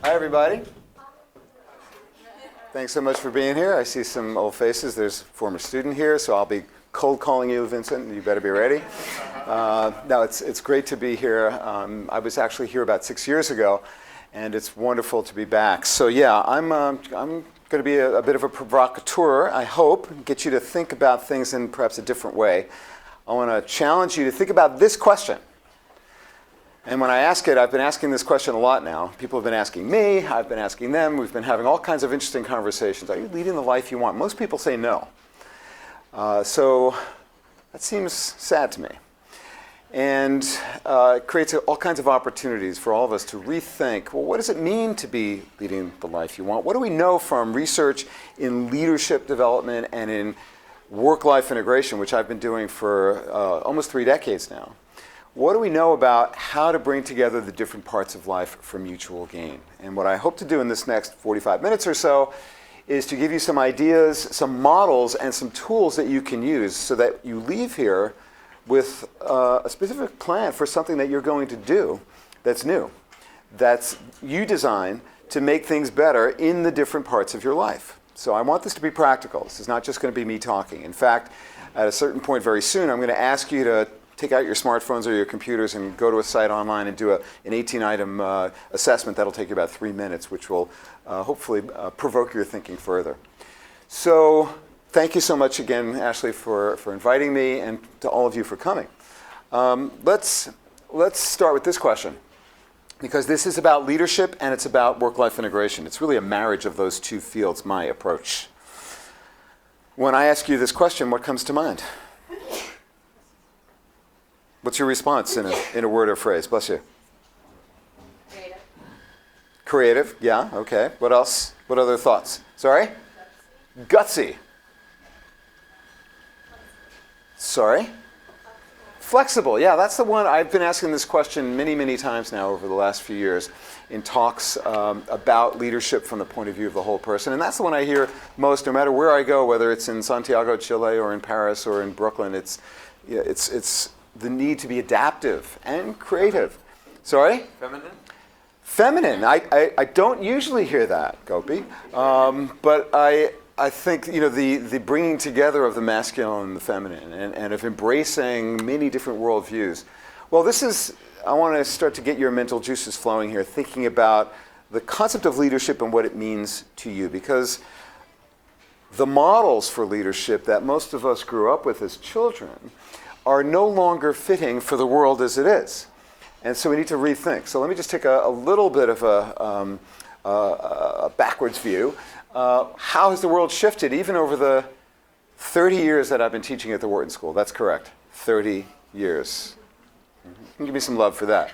Hi, everybody. Thanks so much for being here. I see some old faces. There's a former student here, so I'll be cold calling you, Vincent. You better be ready. No, it's great to be here. I was actually here about 6 years ago, and it's wonderful to be back. So yeah, I'm going to be a bit of a provocateur, I hope, get you to think about things in perhaps a different way. I want to challenge you to think about this question. And when I ask it, I've been asking this question a lot now. People have been asking me, I've been asking them. We've been having all kinds of interesting conversations. Are you leading the life you want? Most people say no. So that seems sad to me. And it creates all kinds of opportunities for all of us to rethink, well, what does it mean to be leading the life you want? What do we know from research in leadership development and in work-life integration, which I've been doing for almost 3 decades now? What do we know about how to bring together the different parts of life for mutual gain? And what I hope to do in this next 45 minutes or so is to give you some ideas, some models, and some tools that you can use so that you leave here with a specific plan for something that you're going to do that's new, that's you design to make things better in the different parts of your life. So I want this to be practical. This is not just going to be me talking. In fact, at a certain point very soon, I'm going to ask you to take out your smartphones or your computers and go to a site online and do an 18-item assessment. That'll take you about 3 minutes, which will hopefully provoke your thinking further. So thank you so much again, Ashley, for inviting me, and to all of you for coming. Let's start with this question, because this is about leadership and it's about work-life integration. It's really a marriage of those two fields, my approach. When I ask you this question, what comes to mind? What's your response in a word or phrase? Bless you. Creative. Creative, yeah, okay. What else? What other thoughts? Sorry? Gutsy. Sorry? Flexible, yeah, that's the one. I've been asking this question many, many times now over the last few years in talks about leadership from the point of view of the whole person. And that's the one I hear most, no matter where I go, whether it's in Santiago, Chile, or in Paris, or in Brooklyn. It's the need to be adaptive and creative. Sorry? Feminine? Feminine. I don't usually hear that, Gopi. But I think the bringing together of the masculine and the feminine and of embracing many different worldviews. Well, I want to start to get your mental juices flowing here, thinking about the concept of leadership and what it means to you. Because the models for leadership that most of us grew up with as children are no longer fitting for the world as it is. And so we need to rethink. So let me just take a little bit of a backwards view. How has the world shifted even over the 30 years that I've been teaching at the Wharton School? That's correct, 30 years. You can give me some love for that.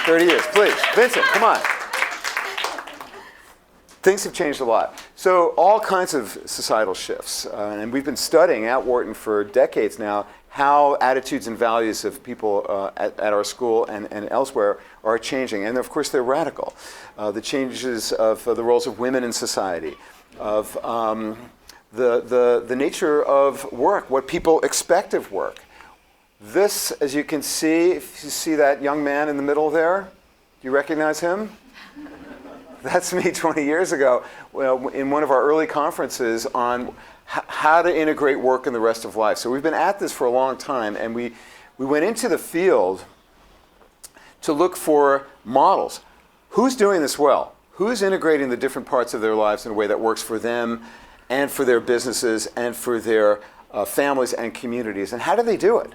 30 years, please. Vincent, come on. Things have changed a lot. So all kinds of societal shifts. And we've been studying at Wharton for decades now how attitudes and values of people at our school and elsewhere are changing. And of course, they're radical. The changes of the roles of women in society, of the nature of work, what people expect of work. This, as you can see, if you see that young man in the middle there, do you recognize him? That's me 20 years ago in one of our early conferences on how to integrate work in the rest of life. So we've been at this for a long time, and we went into the field to look for models. Who's doing this well? Who's integrating the different parts of their lives in a way that works for them and for their businesses and for their families and communities? And how do they do it?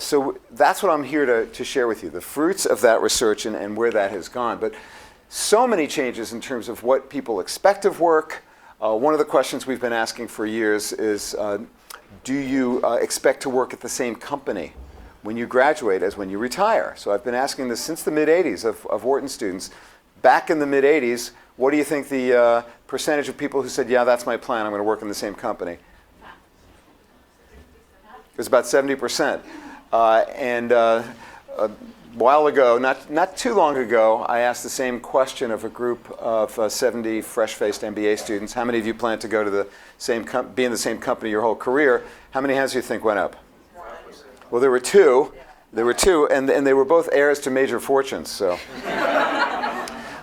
So that's what I'm here to share with you, the fruits of that research and where that has gone. But so many changes in terms of what people expect of work. One of the questions we've been asking for years is, do you expect to work at the same company when you graduate as when you retire? So I've been asking this since the mid-'80s of Wharton students. Back in the mid-'80s, what do you think the percentage of people who said, yeah, that's my plan, I'm going to work in the same company? It was about 70%. A while ago, not too long ago, I asked the same question of a group of 70 fresh-faced MBA students. How many of you plan to go to be in the same company your whole career? How many hands do you think went up? Well, there were two. There were two, and they were both heirs to major fortunes. So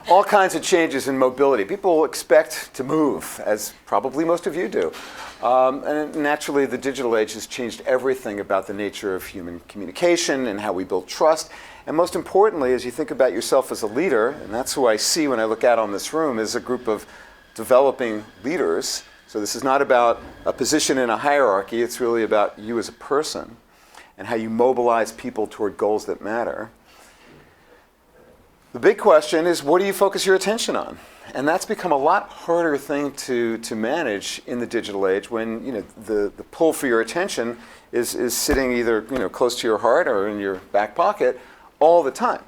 all kinds of changes in mobility. People expect to move, as probably most of you do. And naturally, the digital age has changed everything about the nature of human communication and how we build trust. And most importantly, as you think about yourself as a leader, and that's who I see when I look out on this room, is a group of developing leaders. So this is not about a position in a hierarchy. It's really about you as a person and how you mobilize people toward goals that matter. The big question is, what do you focus your attention on? And that's become a lot harder thing to manage in the digital age when the pull for your attention is sitting either close to your heart or in your back pocket all the time.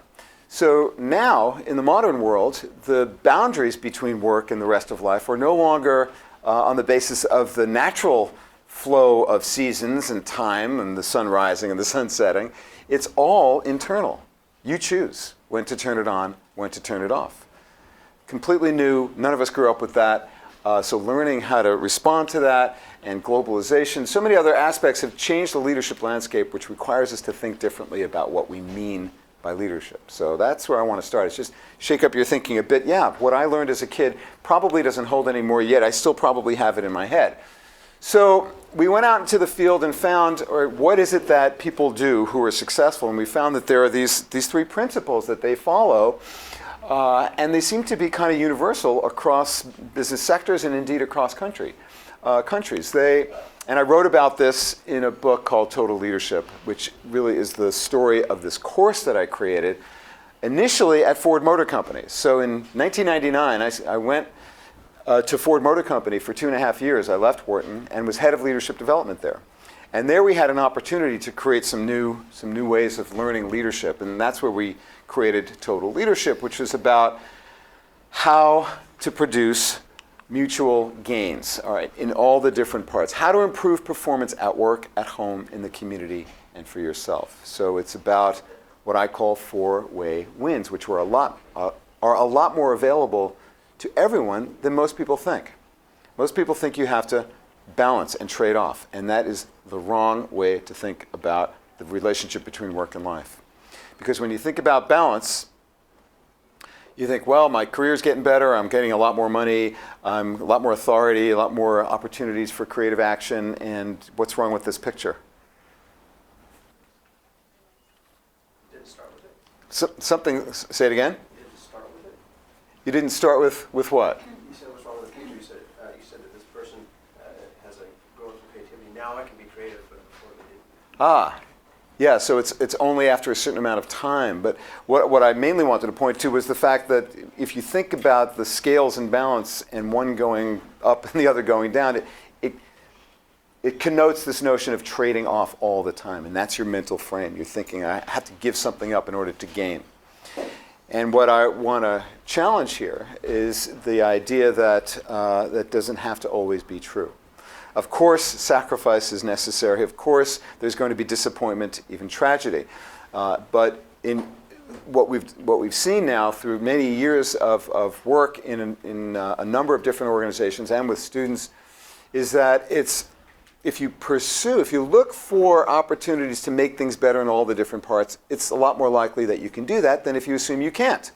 So now, in the modern world, the boundaries between work and the rest of life are no longer on the basis of the natural flow of seasons and time and the sun rising and the sun setting. It's all internal. You choose when to turn it on, when to turn it off. Completely new. None of us grew up with that. So learning how to respond to that and globalization, so many other aspects have changed the leadership landscape, which requires us to think differently about what we mean by leadership. So that's where I want to start. It's just shake up your thinking a bit. Yeah, what I learned as a kid probably doesn't hold anymore yet. I still probably have it in my head. So we went out into the field and found, what is it that people do who are successful? And we found that there are these three principles that they follow. And they seem to be kind of universal across business sectors and indeed across countries. And I wrote about this in a book called Total Leadership, which really is the story of this course that I created initially at Ford Motor Company. So in 1999, I went to Ford Motor Company for 2.5 years. I left Wharton and was head of leadership development there. And there we had an opportunity to create some new ways of learning leadership. And that's where we created Total Leadership, which is about how to produce mutual gains, all right, in all the different parts. How to improve performance at work, at home, in the community, and for yourself. So it's about what I call 4-way wins, which are a lot more available to everyone than most people think. Most people think you have to balance and trade off, and that is the wrong way to think about the relationship between work and life. Because when you think about balance, you think, well, my career's getting better, I'm getting a lot more money, I'm a lot more authority, a lot more opportunities for creative action, and what's wrong with this picture? Didn't start with it. Say it again? Didn't start with it. You didn't start with what? You said what's wrong with the picture. You said that this person has a growth of creativity. Now I can be creative, but before they didn't. Yeah, so it's only after a certain amount of time. But what I mainly wanted to point to was the fact that if you think about the scales and balance and one going up and the other going down, it connotes this notion of trading off all the time. And that's your mental frame. You're thinking, I have to give something up in order to gain. And what I want to challenge here is the idea that that doesn't have to always be true. Of course, sacrifice is necessary. Of course, there's going to be disappointment, even tragedy. But in what we've seen now through many years of work in a number of different organizations and with students, is that if you look for opportunities to make things better in all the different parts, it's a lot more likely that you can do that than if you assume you can't.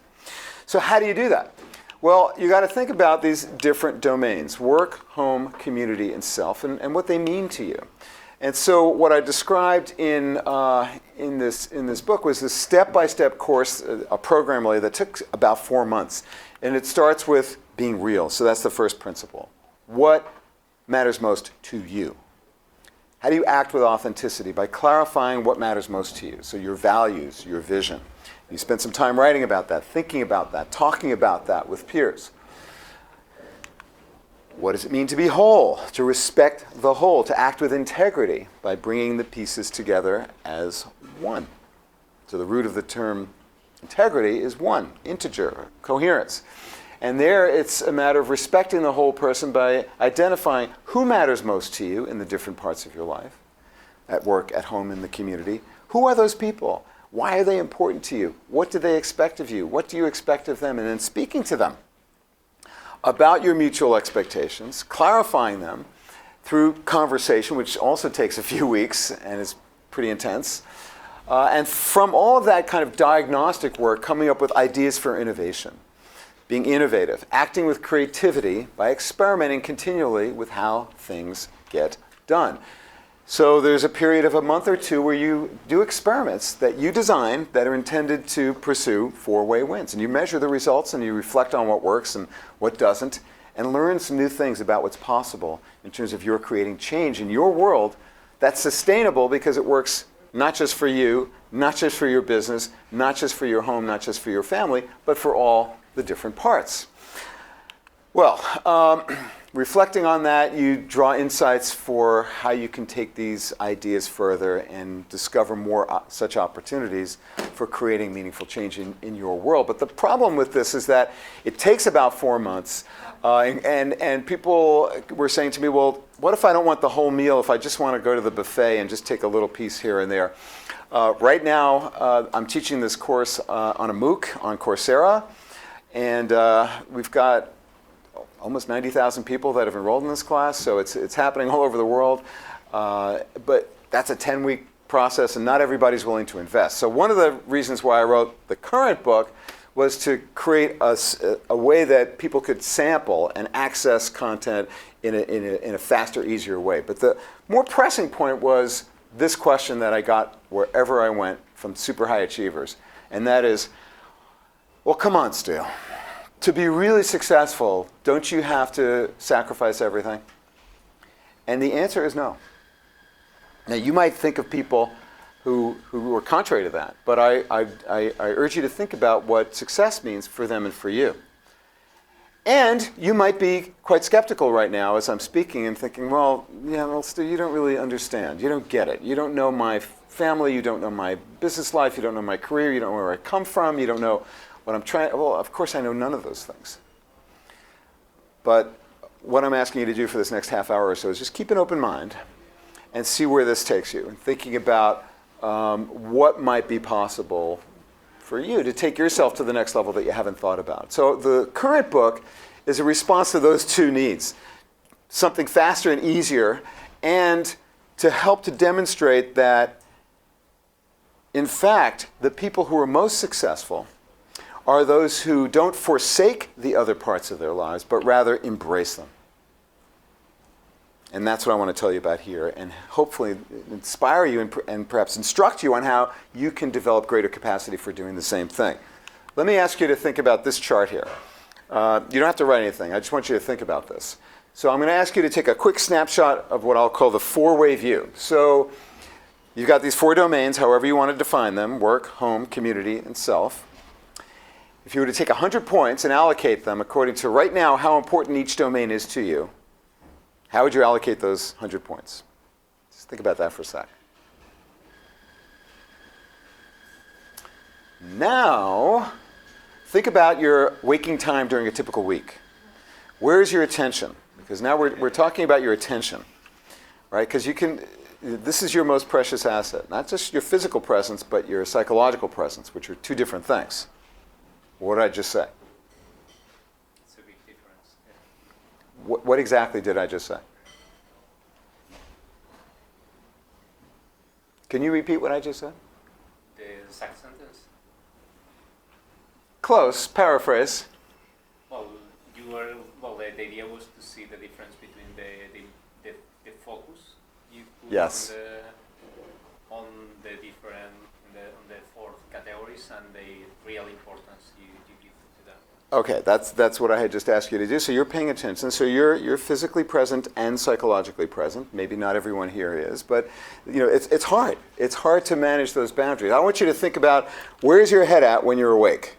So how do you do that? Well, you got to think about these different domains: work, home, community, and self, and what they mean to you. And so what I described in this book was this step-by-step course, a program really that took about 4 months. And it starts with being real. So that's the first principle. What matters most to you? How do you act with authenticity? By clarifying what matters most to you. So your values, your vision. You spend some time writing about that, thinking about that, talking about that with peers. What does it mean to be whole? To respect the whole, to act with integrity by bringing the pieces together as one. So the root of the term integrity is one, integer, coherence. And there it's a matter of respecting the whole person by identifying who matters most to you in the different parts of your life, at work, at home, in the community. Who are those people? Why are they important to you? What do they expect of you? What do you expect of them? And then speaking to them about your mutual expectations, clarifying them through conversation, which also takes a few weeks and is pretty intense. And from all of that kind of diagnostic work, coming up with ideas for innovation. being innovative, acting with creativity by experimenting continually with how things get done. So there's a period of a month or two where you do experiments that you design that are intended to pursue four-way wins. And you measure the results and you reflect on what works and what doesn't, and learn some new things about what's possible in terms of your creating change in your world that's sustainable because it works not just for you, not just for your business, not just for your home, not just for your family, but for all the different parts. Well, reflecting on that, you draw insights for how you can take these ideas further and discover more such opportunities for creating meaningful change in your world. But the problem with this is that it takes about 4 months. And people were saying to me, well, what if I don't want the whole meal, if I just want to go to the buffet and just take a little piece here and there? Right now, I'm teaching this course on a MOOC on Coursera. And we've got almost 90,000 people that have enrolled in this class, so it's happening all over the world. But that's a 10-week process, and not everybody's willing to invest. So one of the reasons why I wrote the current book was to create a way that people could sample and access content in a faster, easier way. But the more pressing point was this question that I got wherever I went from super high achievers, and that is, well, come on, Stu. To be really successful, don't you have to sacrifice everything? And the answer is no. Now, you might think of people who are contrary to that, but I urge you to think about what success means for them and for you. And you might be quite skeptical right now as I'm speaking and thinking, well, Stu, you don't really understand. You don't get it. You don't know my family. You don't know my business life. You don't know my career. You don't know where I come from. You don't know what I'm trying. Well, of course I know none of those things. But what I'm asking you to do for this next half hour or so is just keep an open mind and see where this takes you, and thinking about what might be possible for you to take yourself to the next level that you haven't thought about. So the current book is a response to those two needs, something faster and easier, and to help to demonstrate that, in fact, the people who are most successful are those who don't forsake the other parts of their lives, but rather embrace them. And that's what I want to tell you about here, and hopefully inspire you and perhaps instruct you on how you can develop greater capacity for doing the same thing. Let me ask you to think about this chart here. You don't have to write anything. I just want you to think about this. So I'm going to ask you to take a quick snapshot of what I'll call the four-way view. So you've got these 4 domains, however you want to define them: work, home, community, and self. If you were to take 100 points and allocate them according to right now how important each domain is to you, how would you allocate those 100 points? Just think about that for a sec. Now, think about your waking time during a typical week. Where's your attention? Because now we're talking about your attention, right? Because this is your most precious asset. Not just your physical presence, but your psychological presence, which are 2 different things. What did I just say? It's a big difference. Yeah. What exactly did I just say? Can you repeat what I just said? The exact sentence? Close. Paraphrase. Well, the idea was to see the difference between the focus you put Yes. on the different on the 4 categories and the real importance you give to them. Okay, that's what I had just asked you to do. So you're paying attention. So you're physically present and psychologically present. Maybe not everyone here is, but it's hard. It's hard to manage those boundaries. I want you to think about, where's your head at when you're awake,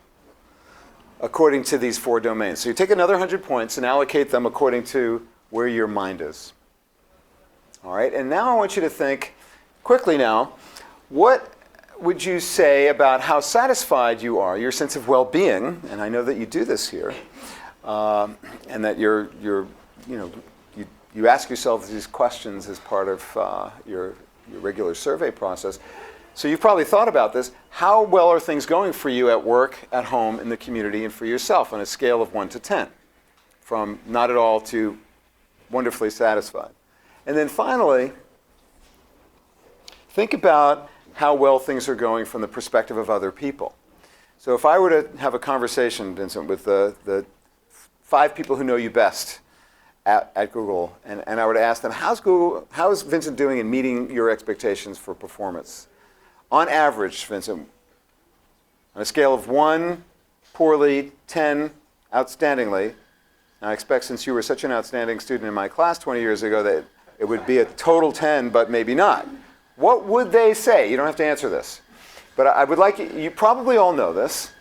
according to these 4 domains. So you take another 100 points and allocate them according to where your mind is. All right, and now I want you to think quickly now, what would you say about how satisfied you are, your sense of well-being, and I know that you do this here, and that you ask yourself these questions as part of your regular survey process. So you've probably thought about this. How well are things going for you at work, at home, in the community, and for yourself on a scale of 1 to 10, from not at all to wonderfully satisfied? And then finally, think about how well things are going from the perspective of other people. So if I were to have a conversation, Vincent, with the 5 people who know you best at Google, and I were to ask them, how's Vincent doing in meeting your expectations for performance? On average, Vincent, on a scale of 1, poorly, 10, outstandingly, and I expect since you were such an outstanding student in my class 20 years ago that it would be a total 10, but maybe not. What would they say? You don't have to answer this. But I would like you probably all know this.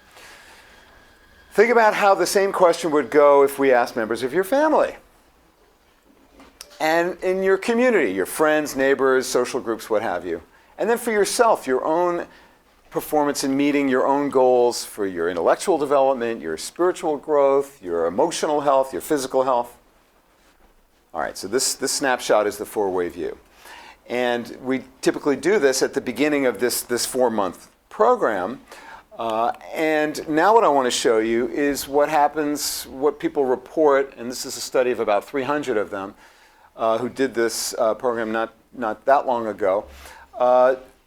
Think about how the same question would go if we asked members of your family. And in your community, your friends, neighbors, social groups, what have you. And then for yourself, your own performance in meeting your own goals for your intellectual development, your spiritual growth, your emotional health, your physical health. All right, so this snapshot is the 4-way view. And we typically do this at the beginning of this 4-month program. And now what I want to show you is what happens, what people report, and this is a study of about 300 of them who did this program not that long ago.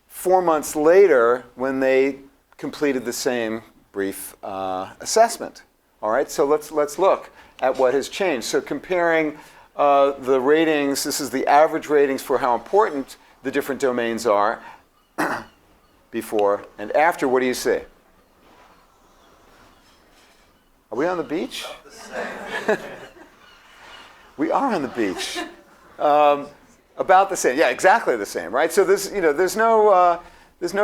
4 months later, when they completed the same brief assessment. All right, so let's look at what has changed. So comparing the ratings, this is the average ratings for how important the different domains are before and after. What do you see? Are we on the beach? We are on the beach. About the same. Yeah, exactly the same, right? So there's no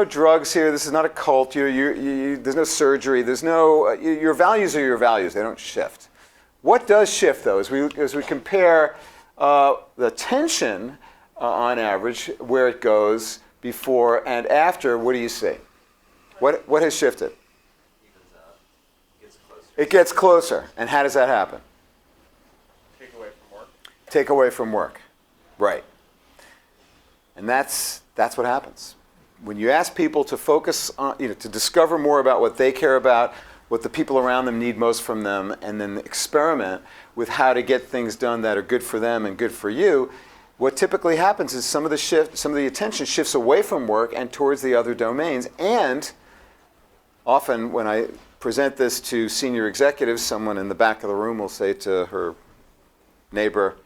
drugs here. This is not a cult. There's no surgery. There's no your values are your values. They don't shift. What does shift though, as we compare the tension on average, where it goes before and after? What do you see? What has shifted? Evens out. Gets closer. It gets closer. And how does that happen? Take away from work. Take away from work. Right. And that's what happens. When you ask people to focus on, to discover more about what they care about, what the people around them need most from them, and then experiment with how to get things done that are good for them and good for you, what typically happens is some of the attention shifts away from work and towards the other domains. And often when I present this to senior executives, someone in the back of the room will say to her neighbor,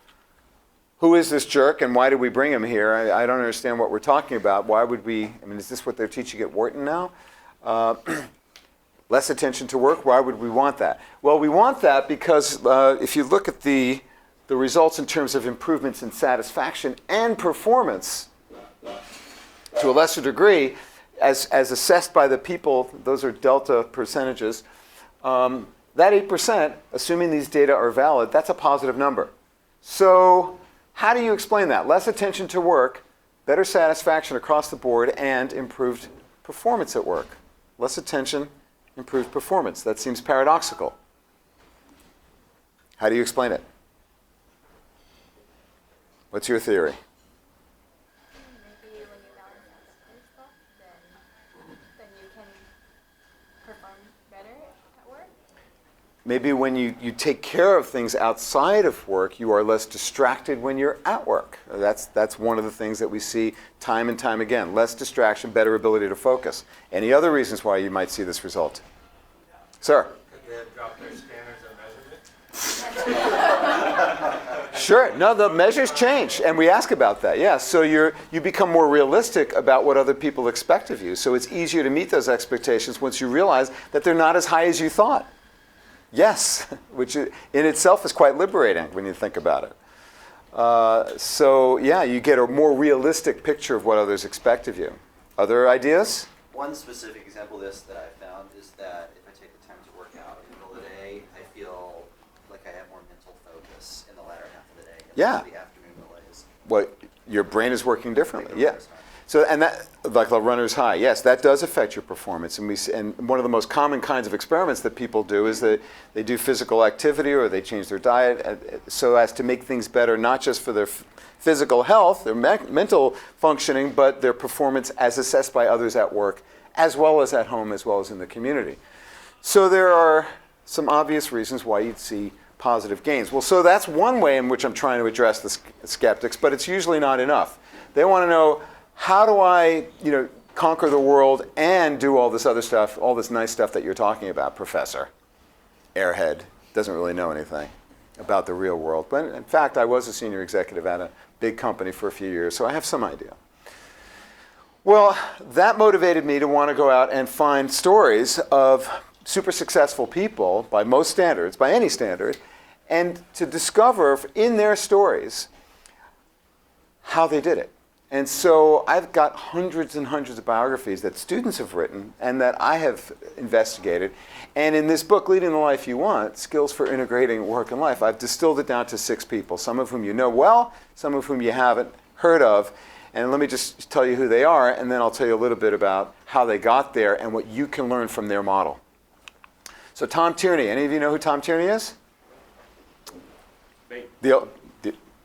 "Who is this jerk and why did we bring him here? I don't understand what we're talking about. Why would we, is this what they're teaching at Wharton now? Less attention to work, why would we want that?" Well, we want that because if you look at the results in terms of improvements in satisfaction and performance, to a lesser degree, as assessed by the people, those are delta percentages, that 8%, assuming these data are valid, that's a positive number. So how do you explain that? Less attention to work, better satisfaction across the board, and improved performance at work. Less attention, improved performance. That seems paradoxical. How do you explain it? What's your theory? Maybe when you balance out stuff, then you can perform better at work. Maybe when you take care of things outside of work, you are less distracted when you're at work. That's one of the things that we see time and time again. Less distraction, better ability to focus. Any other reasons why you might see this result? Sir? Could they have dropped their standards of measurement? Sure. No, the measures change, and we ask about that. Yeah. So you become more realistic about what other people expect of you. So it's easier to meet those expectations once you realize that they're not as high as you thought. Yes, which in itself is quite liberating when you think about it. So yeah, you get a more realistic picture of what others expect of you. Other ideas? One specific example of this that I found is that if I take the time to work out in the middle of the day, I feel like I have more mental focus in the latter half of the day. Yeah. The afternoon malaise. Well, your brain is working differently. Like the Yeah. runner's high. So, and that, like the runner's high, yes, that does affect your performance. And one of the most common kinds of experiments that people do is that they do physical activity or they change their diet so as to make things better, not just for their physical health, their mental functioning, but their performance as assessed by others at work, as well as at home, as well as in the community. So there are some obvious reasons why you'd see positive gains. Well, so that's one way in which I'm trying to address the skeptics, but it's usually not enough. They want to know, how do I, conquer the world and do all this other stuff, all this nice stuff that you're talking about, Professor. Airhead, doesn't really know anything about the real world. But in fact, I was a senior executive at a big company for a few years, so I have some idea. Well, that motivated me to want to go out and find stories of super successful people, by most standards, by any standard, and to discover in their stories how they did it. And so I've got hundreds and hundreds of biographies that students have written and that I have investigated. And in this book, Leading the Life You Want, Skills for Integrating Work and Life, I've distilled it down to 6 people, some of whom you know well, some of whom you haven't heard of. And let me just tell you who they are, and then I'll tell you a little bit about how they got there and what you can learn from their model. So Tom Tierney, any of you know who Tom Tierney is? Bain.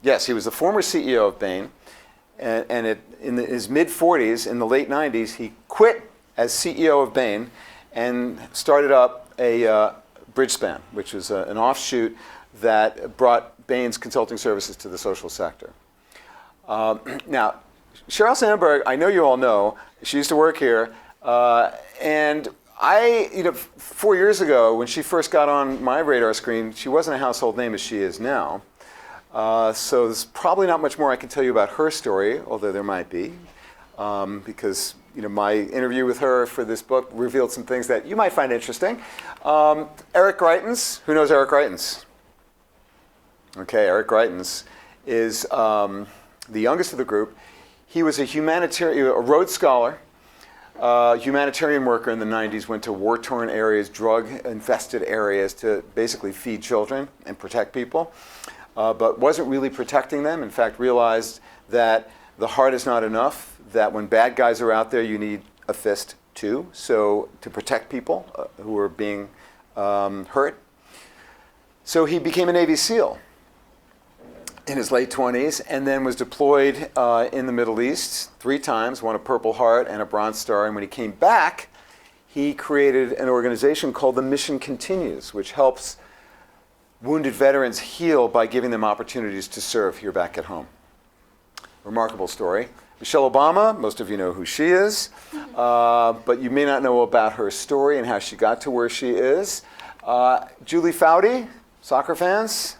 Yes, he was the former CEO of Bain. And in his mid-40s, in the late 90s, he quit as CEO of Bain and started up a Bridgespan, which was an offshoot that brought Bain's consulting services to the social sector. Now, Sheryl Sandberg, I know you all know, she used to work here, and I, 4 years ago, when she first got on my radar screen, she wasn't a household name as she is now. So there's probably not much more I can tell you about her story, although there might be, because my interview with her for this book revealed some things that you might find interesting. Eric Greitens, who knows Eric Greitens? Okay, Eric Greitens is the youngest of the group. He was a Rhodes Scholar, humanitarian worker in the 90s, went to war-torn areas, drug-infested areas to basically feed children and protect people. But wasn't really protecting them. In fact, realized that the heart is not enough, that when bad guys are out there, you need a fist too. So to protect people who are being hurt. So he became a Navy SEAL in his late 20s and then was deployed in the Middle East 3 times, won a Purple Heart and a Bronze Star. And when he came back, he created an organization called The Mission Continues, which helps wounded veterans heal by giving them opportunities to serve here back at home. Remarkable story. MichelleObama, most of you know who she is, but you may not know about her story and how she got to where she is. Julie Foudy, soccer fans?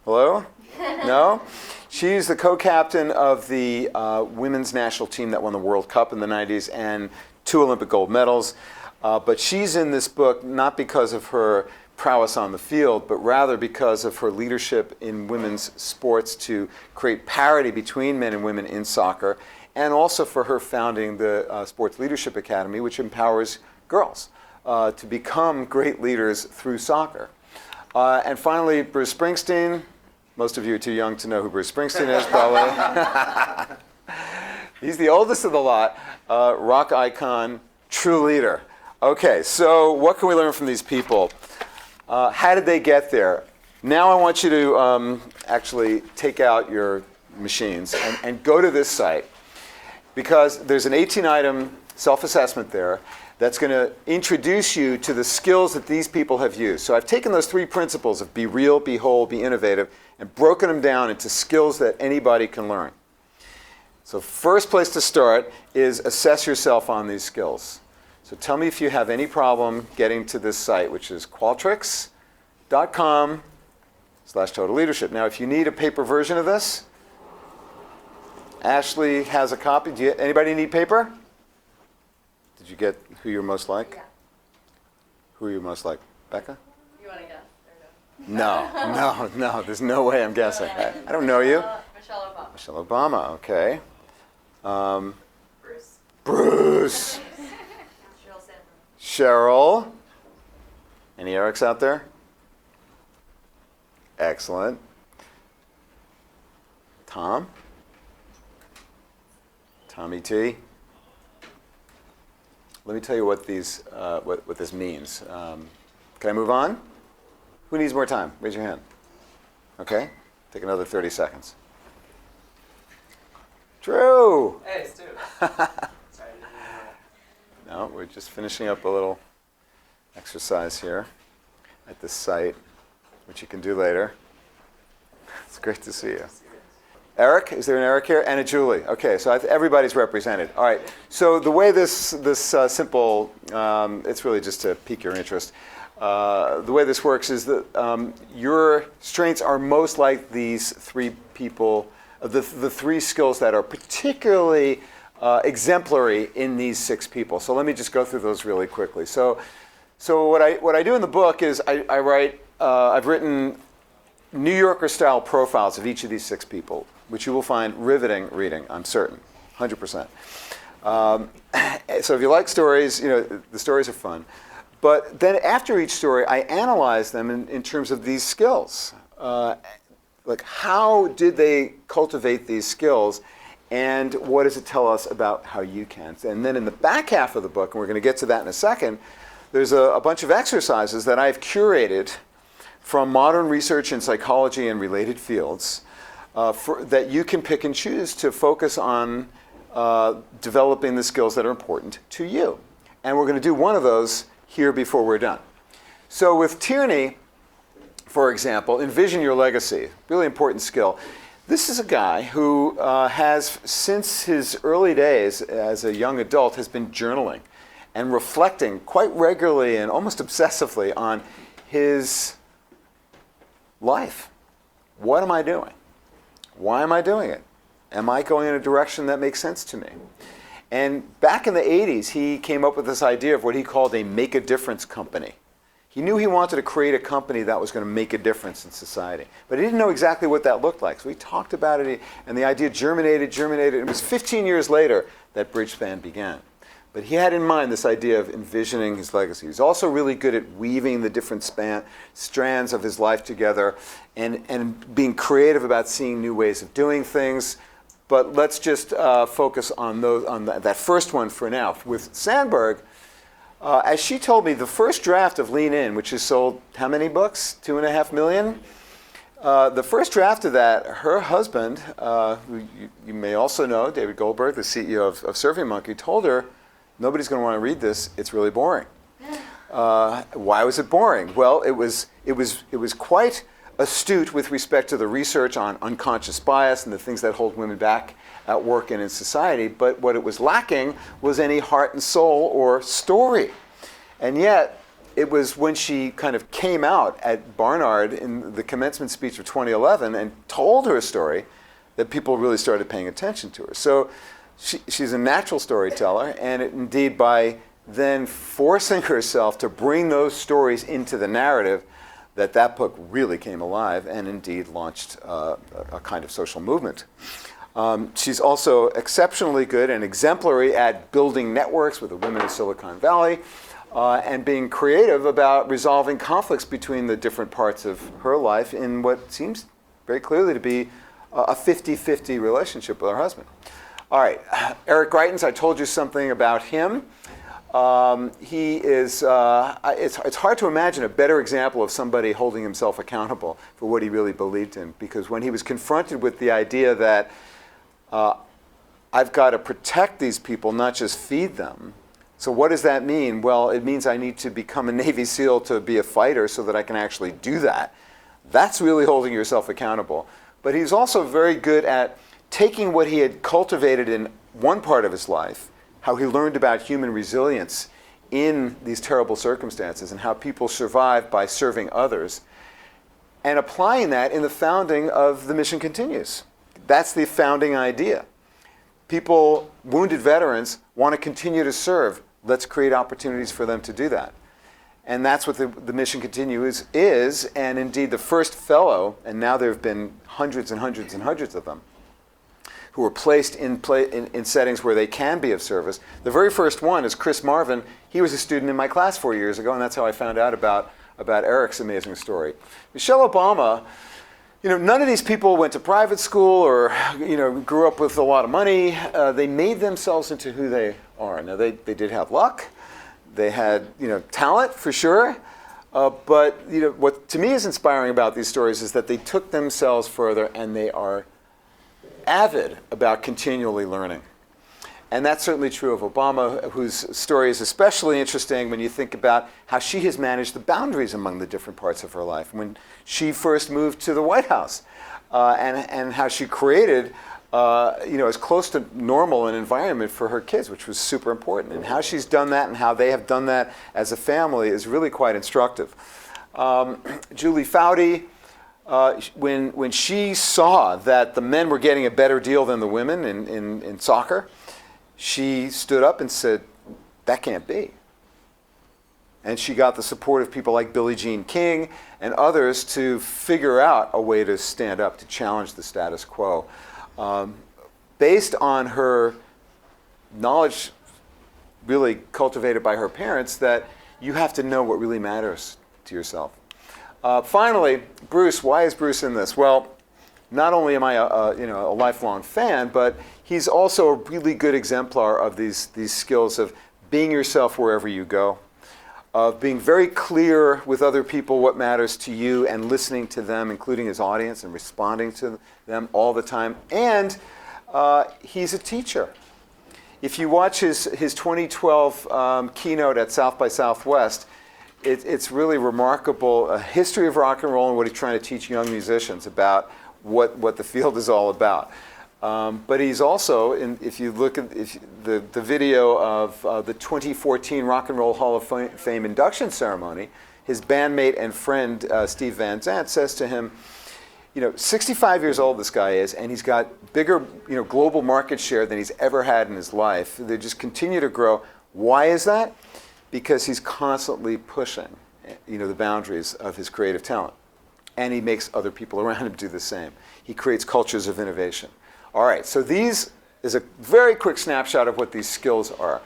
Hello? No? She's the co-captain of the women's national team that won the World Cup in the 90s and 2 Olympic gold medals. But she's in this book not because of her prowess on the field, but rather because of her leadership in women's sports to create parity between men and women in soccer, and also for her founding the Sports Leadership Academy, which empowers girls to become great leaders through soccer. And finally, Bruce Springsteen. Most of you are too young to know who Bruce Springsteen is, probably. He's the oldest of the lot, rock icon, true leader. Okay, so what can we learn from these people? How did they get there? Now I want you to actually take out your machines and go to this site, because there's an 18-item self-assessment there that's going to introduce you to the skills that these people have used. So I've taken those 3 principles of be real, be whole, be innovative, and broken them down into skills that anybody can learn. So first place to start is assess yourself on these skills. So tell me if you have any problem getting to this site, which is qualtrics.com/total leadership. Now, if you need a paper version of this, Ashley has a copy. Anybody need paper? Did you get who you're most like? Yeah. Who are you most like? Becca? You want to guess or no? No. There's no way I'm guessing. I don't know you. MichelleObama. MichelleObama, okay. Bruce. Bruce. Sheryl Sandberg. Sheryl. Any Erics out there? Excellent. Tom? Tommy T? Let me tell you what these what this means. Can I move on? Who needs more time? Raise your hand. Okay. Take another 30 seconds. Drew! Hey, Stu. Sorry, I didn't know. No, we're just finishing up a little exercise here at this site, which you can do later. It's great to see you. Eric, is there an Eric here? And a Julie. Okay, so everybody's represented. All right. So the way this simple, it's really just to pique your interest. The way this works is that your strengths are most like these three people, the three skills that are particularly exemplary in these six people. So let me just go through those really quickly. So what I do in the book is I write, I've written New Yorker-style profiles of each of these six people, which you will find riveting reading, I'm certain, 100%. So if you like stories, the stories are fun. But then after each story, I analyze them in terms of these skills. Like, how did they cultivate these skills, and what does it tell us about how you can? And then in the back half of the book, and we're going to get to that in a second, there's a bunch of exercises that I've curated from modern research in psychology and related fields that you can pick and choose to focus on developing the skills that are important to you. And we're going to do one of those here before we're done. So with Tierney, for example, envision your legacy, really important skill. This is a guy who has, since his early days as a young adult, has been journaling and reflecting quite regularly and almost obsessively on his life. What am I doing? Why am I doing it? Am I going in a direction that makes sense to me? And back in the 80s, he came up with this idea of what he called a make a difference company. He knew he wanted to create a company that was going to make a difference in society. But he didn't know exactly what that looked like. So he talked about it, and the idea germinated. It was 15 years later that Bridgespan began. But he had in mind this idea of envisioning his legacy. He's also really good at weaving the different strands of his life together and being creative about seeing new ways of doing things. But let's just focus on that first one for now. With Sandberg, as she told me, the first draft of Lean In, which has sold how many books? 2.5 million? The first draft of that, her husband, who you may also know, David Goldberg, the CEO of SurveyMonkey, told her, nobody's going to want to read this. It's really boring. Why was it boring? Well, it was quite astute with respect to the research on unconscious bias and the things that hold women back at work and in society. But what it was lacking was any heart and soul or story. And yet, it was when she kind of came out at Barnard in the commencement speech of 2011 and told her story that people really started paying attention to her. So she's a natural storyteller, and indeed by then forcing herself to bring those stories into the narrative, that book really came alive and indeed launched a kind of social movement. She's also exceptionally good and exemplary at building networks with the women of Silicon Valley and being creative about resolving conflicts between the different parts of her life in what seems very clearly to be a 50-50 relationship with her husband. All right, Eric Greitens, I told you something about him. He is, it's hard to imagine a better example of somebody holding himself accountable for what he really believed in, because when he was confronted with the idea that I've got to protect these people, not just feed them. So what does that mean? Well, it means I need to become a Navy SEAL to be a fighter so that I can actually do that. That's really holding yourself accountable. But he's also very good at taking what he had cultivated in one part of his life, how he learned about human resilience in these terrible circumstances and how people survive by serving others, and applying that in the founding of the Mission Continues. That's the founding idea. People, wounded veterans, want to continue to serve. Let's create opportunities for them to do that. And that's what the Mission Continues is, and indeed the first fellow, and now there have been hundreds and hundreds and hundreds of them, who were placed in settings where they can be of service. The very first one is Chris Marvin. He was a student in my class 4 years ago, and that's how I found out about Eric's amazing story. MichelleObama, none of these people went to private school or grew up with a lot of money. They made themselves into who they are. Now they did have luck. They had talent for sure. But what to me is inspiring about these stories is that they took themselves further, and they are avid about continually learning. And that's certainly true of Obama, whose story is especially interesting when you think about how she has managed the boundaries among the different parts of her life. When she first moved to the White House, and how she created as close to normal an environment for her kids, which was super important. And how she's done that and how they have done that as a family is really quite instructive. Julie Foudy, when she saw that the men were getting a better deal than the women in soccer, she stood up and said, that can't be. And she got the support of people like Billie Jean King and others to figure out a way to stand up, to challenge the status quo. Based on her knowledge really cultivated by her parents, that you have to know what really matters to yourself. Finally, Bruce, why is Bruce in this? Well, not only am I a lifelong fan, but he's also a really good exemplar of these skills of being yourself wherever you go, of being very clear with other people what matters to you and listening to them, including his audience, and responding to them all the time. And he's a teacher. If you watch his 2012 keynote at South by Southwest, it's really remarkable, a history of rock and roll and what he's trying to teach young musicians about what the field is all about. But he's also, if you look at the video of the 2014 Rock and Roll Hall of Fame induction ceremony, his bandmate and friend Steve Van Zandt says to him, 65 years old this guy is, and he's got bigger global market share than he's ever had in his life. They just continue to grow. Why is that? Because he's constantly pushing the boundaries of his creative talent. And he makes other people around him do the same. He creates cultures of innovation. All right, so these is a very quick snapshot of what these skills are,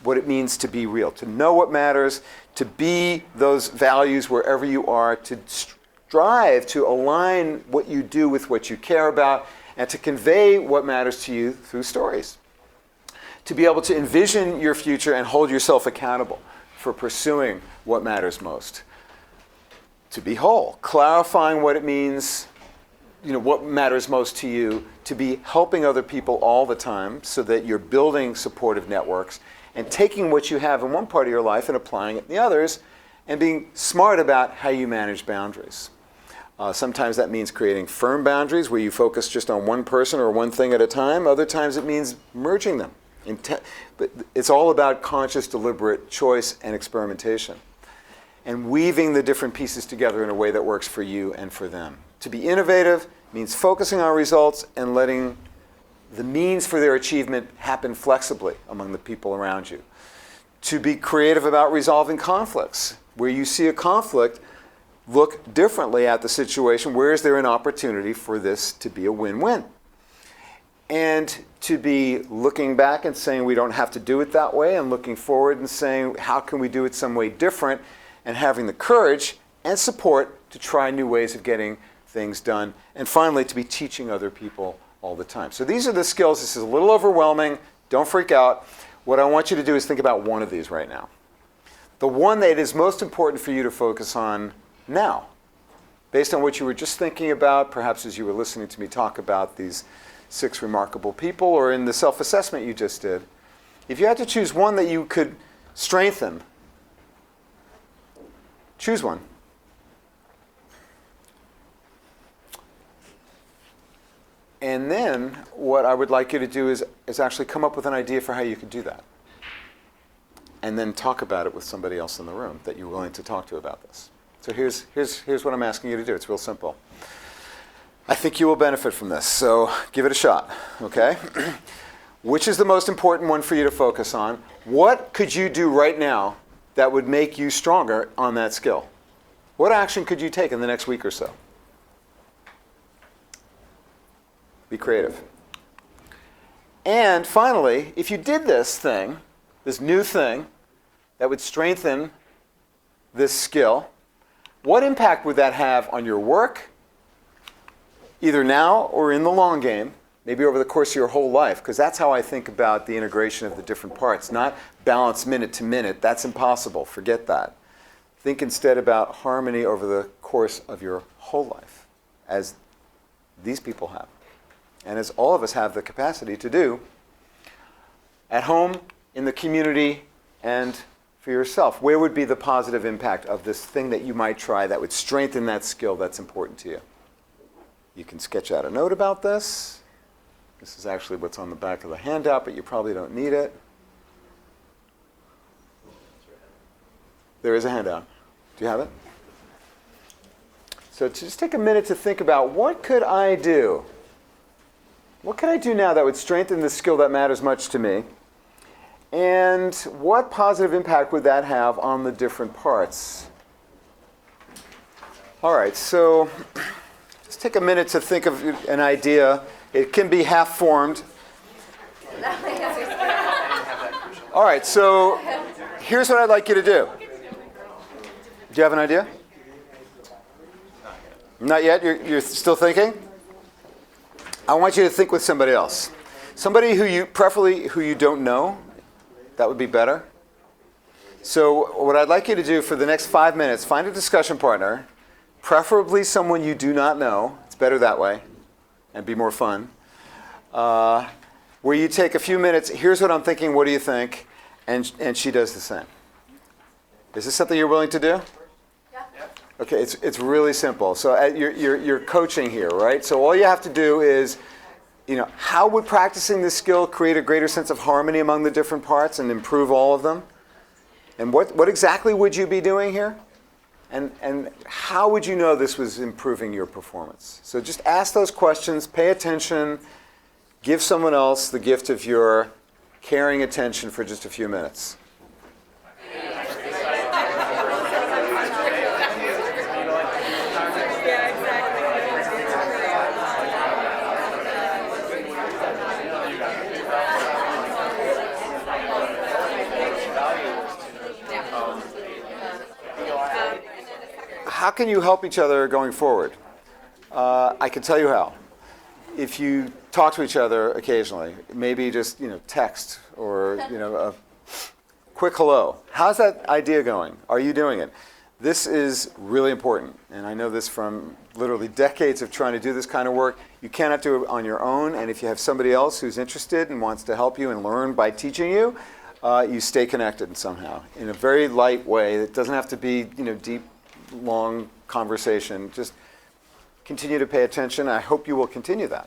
what it means to be real, to know what matters, to be those values wherever you are, to strive to align what you do with what you care about, and to convey what matters to you through stories. To be able to envision your future and hold yourself accountable for pursuing what matters most. To be whole, clarifying what it means, what matters most to you, to be helping other people all the time so that you're building supportive networks and taking what you have in one part of your life and applying it in the others, and being smart about how you manage boundaries. Sometimes that means creating firm boundaries where you focus just on one person or one thing at a time. Other times it means merging them. But it's all about conscious, deliberate choice and experimentation, and weaving the different pieces together in a way that works for you and for them. To be innovative means focusing on results and letting the means for their achievement happen flexibly among the people around you. To be creative about resolving conflicts. Where you see a conflict, look differently at the situation. Where is there an opportunity for this to be a win-win? And to be looking back and saying we don't have to do it that way, and looking forward and saying how can we do it some way different, and having the courage and support to try new ways of getting things done. And finally, to be teaching other people all the time. So these are the skills. This is a little overwhelming. Don't freak out. What I want you to do is think about one of these right now. The one that is most important for you to focus on now, based on what you were just thinking about, perhaps as you were listening to me talk about these 6 remarkable people, or in the self-assessment you just did. If you had to choose one that you could strengthen, choose one. And then what I would like you to do is actually come up with an idea for how you could do that. And then talk about it with somebody else in the room that you're willing to talk to about this. So here's what I'm asking you to do. It's real simple. I think you will benefit from this, so give it a shot, okay? Which is the most important one for you to focus on? What could you do right now that would make you stronger on that skill? What action could you take in the next week or so? Be creative. And finally, if you did this thing, this new thing that would strengthen this skill, what impact would that have on your work, either now or in the long game, maybe over the course of your whole life? Because that's how I think about the integration of the different parts, not balance minute to minute. That's impossible. Forget that. Think instead about harmony over the course of your whole life, as these people have, and as all of us have the capacity to do, at home, in the community, and for yourself. Where would be the positive impact of this thing that you might try that would strengthen that skill that's important to you? You can sketch out a note about this. This is actually what's on the back of the handout, but you probably don't need it. There is a handout. Do you have it? So just take a minute to think about, what could I do? What could I do now that would strengthen the skill that matters much to me? And what positive impact would that have on the different parts? All right, so just take a minute to think of an idea. It can be half-formed. All right, so here's what I'd like you to do. Do you have an idea? Not yet? You're still thinking? I want you to think with somebody else. Somebody preferably who you don't know. That would be better. So what I'd like you to do for the next 5 minutes, find a discussion partner, preferably someone you do not know. It's better that way and be more fun. Where you take a few minutes, here's what I'm thinking, what do you think? And she does the same. Is this something you're willing to do? Yeah. Okay, it's really simple. So you're coaching here, right? So all you have to do is, how would practicing this skill create a greater sense of harmony among the different parts and improve all of them? And what exactly would you be doing here? And how would you know this was improving your performance? So just ask those questions, pay attention, give someone else the gift of your caring attention for just a few minutes. How can you help each other going forward? I can tell you how. If you talk to each other occasionally, maybe just text or a quick hello. How's that idea going? Are you doing it? This is really important, and I know this from literally decades of trying to do this kind of work. You cannot do it on your own, and if you have somebody else who's interested and wants to help you and learn by teaching you, you stay connected somehow in a very light way. It doesn't have to be deep, long conversation. Just continue to pay attention. I hope you will continue that.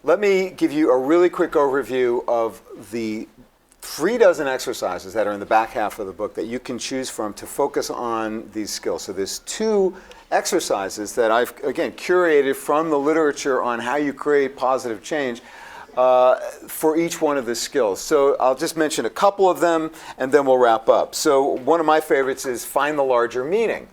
Let me give you a really quick overview of the 36 exercises that are in the back half of the book that you can choose from to focus on these skills. So there's 2 exercises that I've, again, curated from the literature on how you create positive change for each one of the skills. So I'll just mention a couple of them, and then we'll wrap up. So one of my favorites is find the larger meaning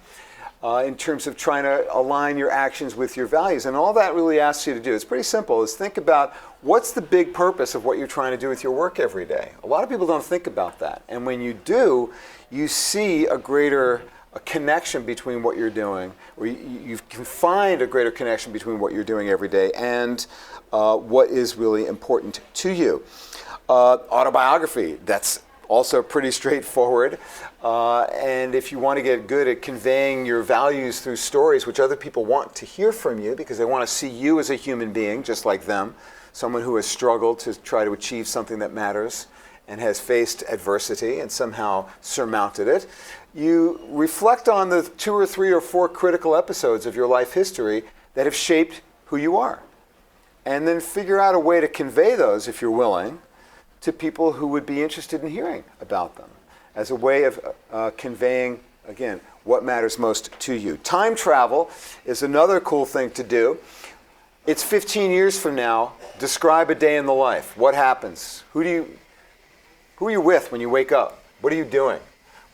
in terms of trying to align your actions with your values. And all that really asks you to do, it's pretty simple, is think about what's the big purpose of what you're trying to do with your work every day. A lot of people don't think about that. And when you do, you see a greater connection between what you're doing, or you can find a greater connection between what you're doing every day and what is really important to you. Autobiography, that's also pretty straightforward. And if you want to get good at conveying your values through stories, which other people want to hear from you because they want to see you as a human being, just like them, someone who has struggled to try to achieve something that matters and has faced adversity and somehow surmounted it, you reflect on the 2 or 3 or 4 critical episodes of your life history that have shaped who you are. And then figure out a way to convey those, if you're willing, to people who would be interested in hearing about them as a way of conveying, again, what matters most to you. Time travel is another cool thing to do. It's 15 years from now. Describe a day in the life. What happens? Who are you with when you wake up? What are you doing?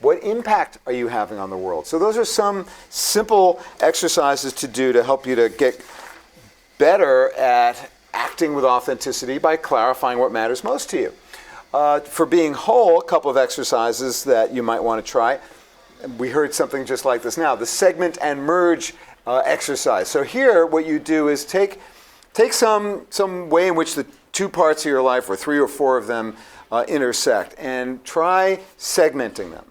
What impact are you having on the world? So those are some simple exercises to do to help you to get better at acting with authenticity by clarifying what matters most to you. For being whole, a couple of exercises that you might want to try. We heard something just like this now, the segment and merge exercise. So here what you do is take some way in which the 2 parts of your life, or 3 or 4 of them, intersect, and try segmenting them.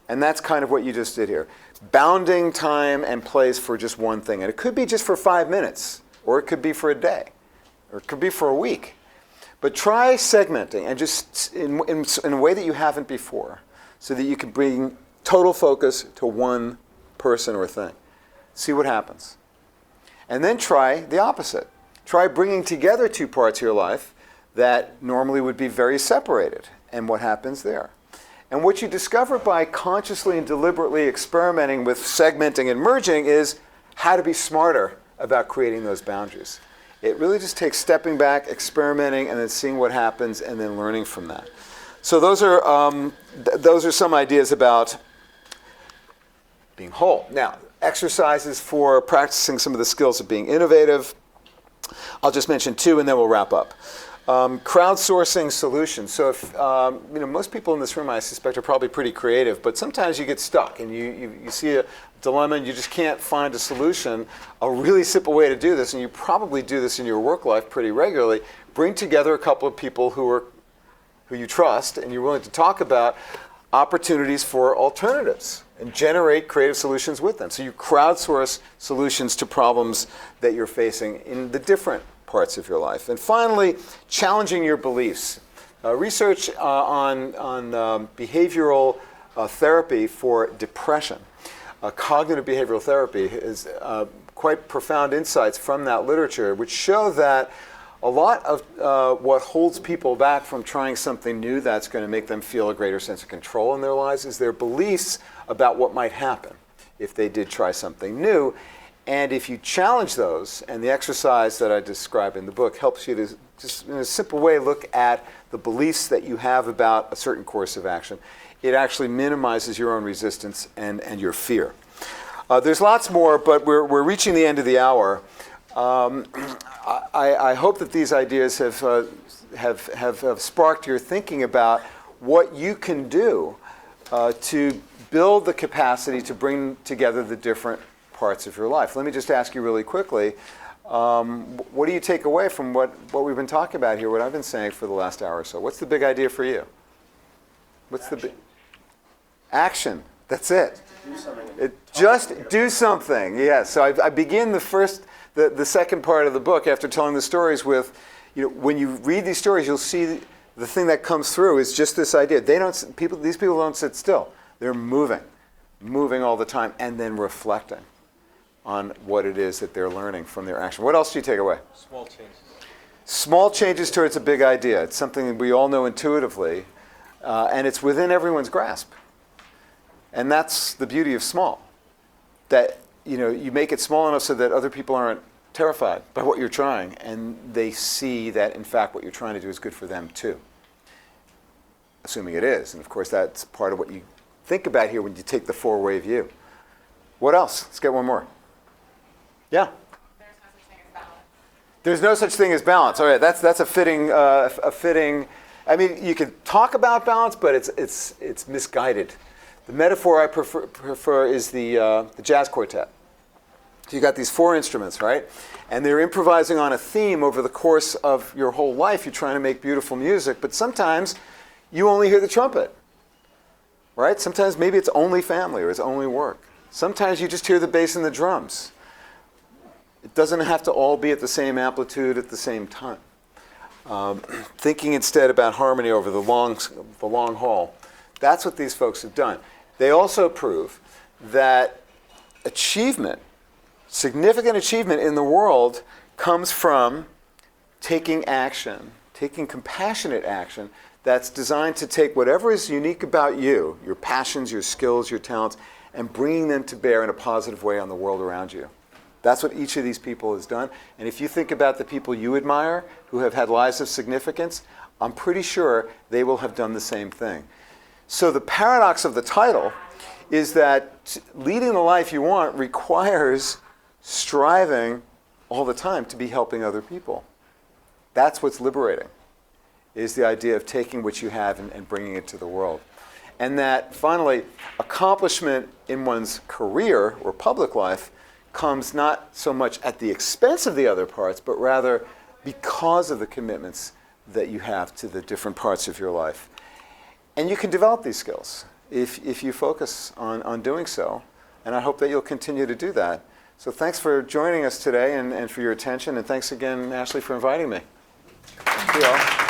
And that's kind of what you just did here. Bounding time and place for just one thing. And it could be just for 5 minutes, or it could be for a day, or it could be for a week. But try segmenting, and just in a way that you haven't before, so that you can bring total focus to one person or thing. See what happens. And then try the opposite. Try bringing together two parts of your life that normally would be very separated, and what happens there. And what you discover by consciously and deliberately experimenting with segmenting and merging is how to be smarter about creating those boundaries. It really just takes stepping back, experimenting, and then seeing what happens, and then learning from that. So those are some ideas about being whole. Now, exercises for practicing some of the skills of being innovative. I'll just mention two, and then we'll wrap up. Crowdsourcing solutions. So if most people in this room, I suspect, are probably pretty creative, but sometimes you get stuck and you see a dilemma and you just can't find a solution. A really simple way to do this, and you probably do this in your work life pretty regularly, bring together a couple of people who you trust and you're willing to talk about opportunities for alternatives and generate creative solutions with them. So you crowdsource solutions to problems that you're facing in the different parts of your life. And finally, challenging your beliefs. Research on behavioral therapy for depression. Cognitive behavioral therapy is quite profound insights from that literature, which show that a lot of what holds people back from trying something new that's going to make them feel a greater sense of control in their lives is their beliefs about what might happen if they did try something new. And if you challenge those, and the exercise that I describe in the book helps you to just in a simple way look at the beliefs that you have about a certain course of action, it actually minimizes your own resistance and your fear. There's lots more, but we're reaching the end of the hour. I hope that these ideas have sparked your thinking about what you can do to build the capacity to bring together the different parts of your life. Let me just ask you really quickly, what do you take away from what we've been talking about here, what I've been saying for the last hour or so? What's the big idea for you? What's the big action? That's it. Do something. Just do something. Yes. So I begin the second part of the book after telling the stories with, when you read these stories, you'll see the thing that comes through is just this idea. These people don't sit still. They're moving all the time, and then reflecting on what it is that they're learning from their action. What else do you take away? Small changes. Small changes towards a big idea. It's something that we all know intuitively, and it's within everyone's grasp. And that's the beauty of small. That you make it small enough so that other people aren't terrified by what you're trying, and they see that in fact what you're trying to do is good for them too. Assuming it is, and of course that's part of what you think about here when you take the FourWay View. What else? Let's get one more. Yeah. There's no such thing as balance. All right, that's a fitting. I mean, you can talk about balance, but it's misguided. The metaphor I prefer is the jazz quartet. So you got these four instruments, right? And they're improvising on a theme over the course of your whole life. You're trying to make beautiful music, but sometimes you only hear the trumpet, right? Sometimes maybe it's only family or it's only work. Sometimes you just hear the bass and the drums. It doesn't have to all be at the same amplitude at the same time. Thinking instead about harmony over the long haul. That's what these folks have done. They also prove that achievement, significant achievement in the world, comes from taking action, taking compassionate action that's designed to take whatever is unique about you, your passions, your skills, your talents, and bringing them to bear in a positive way on the world around you. That's what each of these people has done. And if you think about the people you admire who have had lives of significance, I'm pretty sure they will have done the same thing. So the paradox of the title is that leading the life you want requires striving all the time to be helping other people. That's what's liberating, is the idea of taking what you have and bringing it to the world. And that, finally, accomplishment in one's career or public life comes not so much at the expense of the other parts, but rather because of the commitments that you have to the different parts of your life. And you can develop these skills if you focus on doing so. And I hope that you'll continue to do that. So thanks for joining us today and for your attention. And thanks again, Ashley, for inviting me. Thank you all.